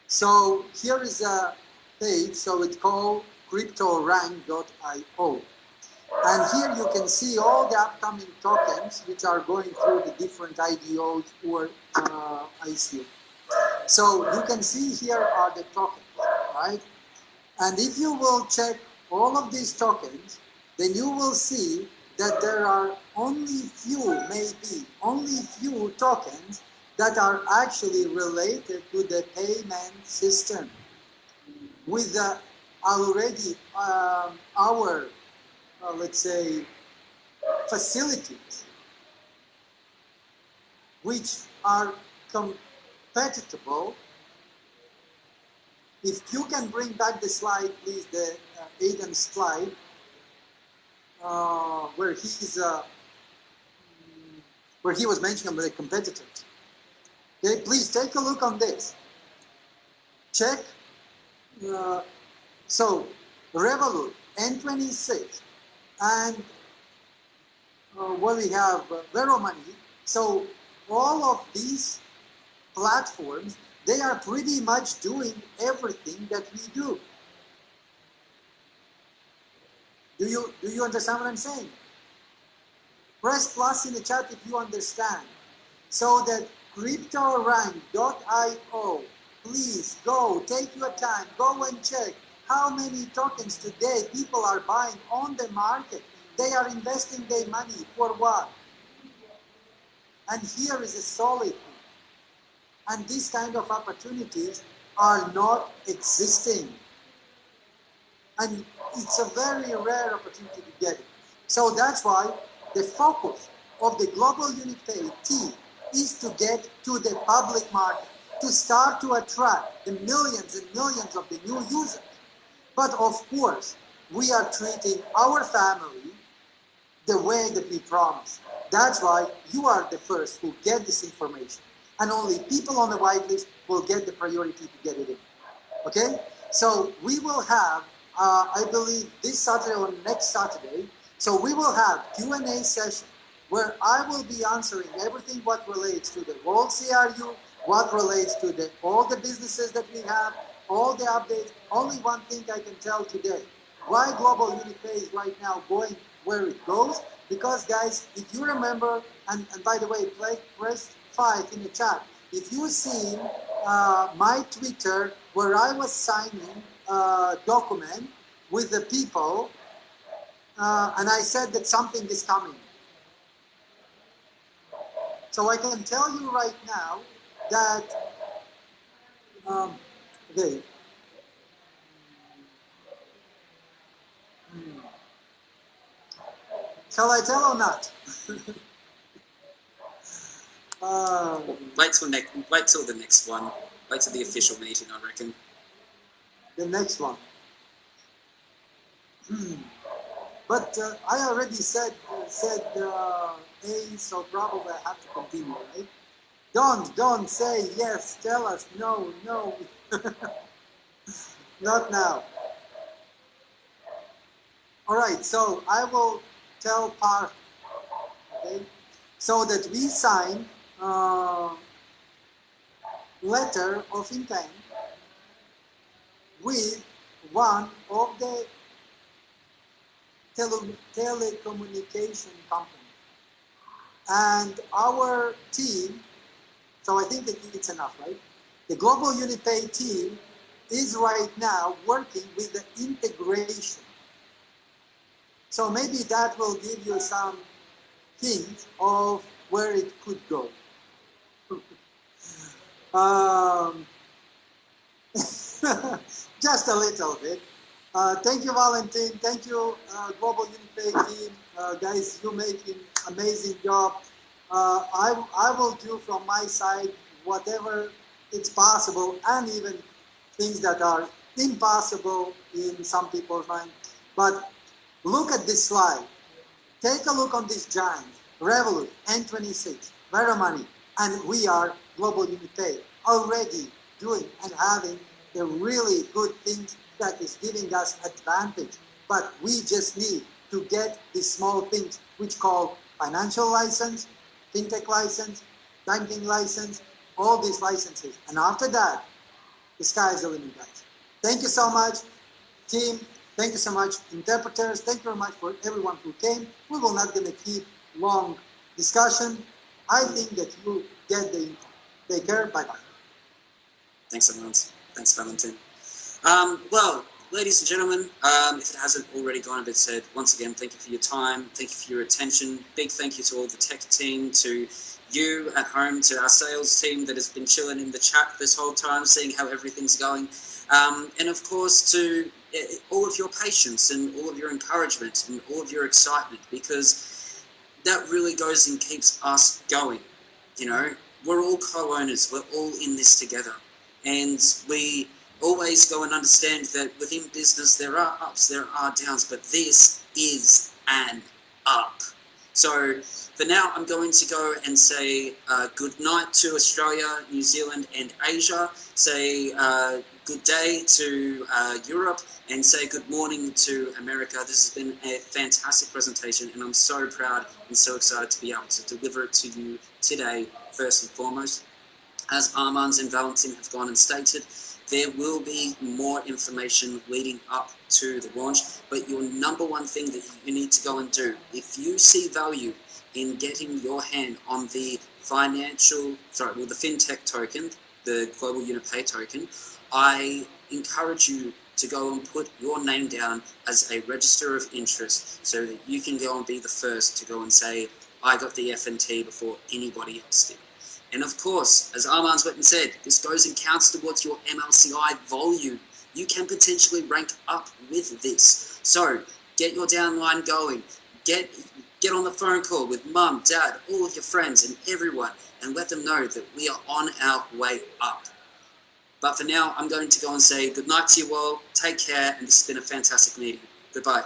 So here is a page, so it's called cryptorang.io. And here you can see all the upcoming tokens which are going through the different IDOs or ICO. So you can see here are the tokens, right? And if you will check all of these tokens, then you will see that there are only few tokens that are actually related to the payment system with already our, let's say, facilities, which are compatible. If you can bring back the slide, please, the Aidan slide, where he was mentioning the competitors. Okay, please take a look on this. Check. So Revolut, N26, and what we have, Veromoney. So all of these platforms, they are pretty much doing everything that we do. Do you understand what I'm saying? Press plus in the chat if you understand. So that cryptorang.io, please go, take your time, go and check how many tokens today people are buying on the market. They are investing their money for what? And here is a solid thing. And these kind of opportunities are not existing. And it's a very rare opportunity to get it. So that's why the focus of the Global UniPay team is to get to the public market, to start to attract the millions and millions of the new users. But of course, we are treating our family the way that we promised. That's why you are the first who get this information. And only people on the whitelist will get the priority to get it in. Okay? So we will have, I believe, this Saturday or next Saturday, so we will have Q&A session where I will be answering everything what relates to the World CRU, what relates to all the businesses that we have, all the updates. Only one thing I can tell today, why Global UniPay is right now going where it goes, Because guys, if you remember, and by the way, press 5 in the chat. If you see my Twitter where I was signing a document with the people, and I said that something is coming. So I can tell you right now that, okay. Shall I tell or not? Wait till the next one. Wait till the official meeting, I reckon. The next one. But I already said A, so probably I have to continue, right? Don't say yes, tell us no. Not now. All right, so I will tell part, okay? So that we sign letter of intent with one of the telecommunication company. And our team, so I think that it's enough, right? The Global UniPay team is right now working with the integration. So maybe that will give you some hint of where it could go. Just a little bit. Thank you, Valentin. Thank you, Global UniPay team. Guys, you're making amazing job. I will do from my side whatever it's possible, and even things that are impossible in some people's mind. But look at this slide. Take a look on this giant, Revolut, N26, Money, and we are Global UniPay, already doing and having the really good things that is giving us advantage. But we just need to get these small things, which call financial license, fintech license, banking license, all these licenses. And after that, the sky is the limit, guys. Thank you so much, team. Thank you so much, interpreters. Thank you very much for everyone who came. We will not gonna keep long discussion. I think that you get the info. Take care. Bye-bye. Thanks, everyone. Thanks, Valentin. Well, ladies and gentlemen, if it hasn't already gone a bit said, once again, thank you for your time. Thank you for your attention. Big thank you to all the tech team, to you at home, to our sales team that has been chilling in the chat this whole time, seeing how everything's going. And of course, to all of your patience and all of your encouragement and all of your excitement, because that really goes and keeps us going. You know, we're all co-owners. We're all in this together. And we always go and understand that within business there are ups, there are downs, but this is an up. So for now, I'm going to go and say good night to Australia, New Zealand, and Asia. Say good day to Europe, and say good morning to America. This has been a fantastic presentation, and I'm so proud and so excited to be able to deliver it to you today, first and foremost. As Armands and Valentin have gone and stated, there will be more information leading up to the launch, but your number one thing that you need to go and do, if you see value in getting your hand on the the fintech token, the Global UniPay token, I encourage you to go and put your name down as a register of interest so that you can go and be the first to go and say, I got the FNT before anybody else did. And of course, as Armands went and said, this goes and counts towards your MLCI volume. You can potentially rank up with this. So get your downline going. Get on the phone call with mum, dad, all of your friends and everyone, and let them know that we are on our way up. But for now, I'm going to go and say good night to you all. Take care, and this has been a fantastic meeting. Goodbye.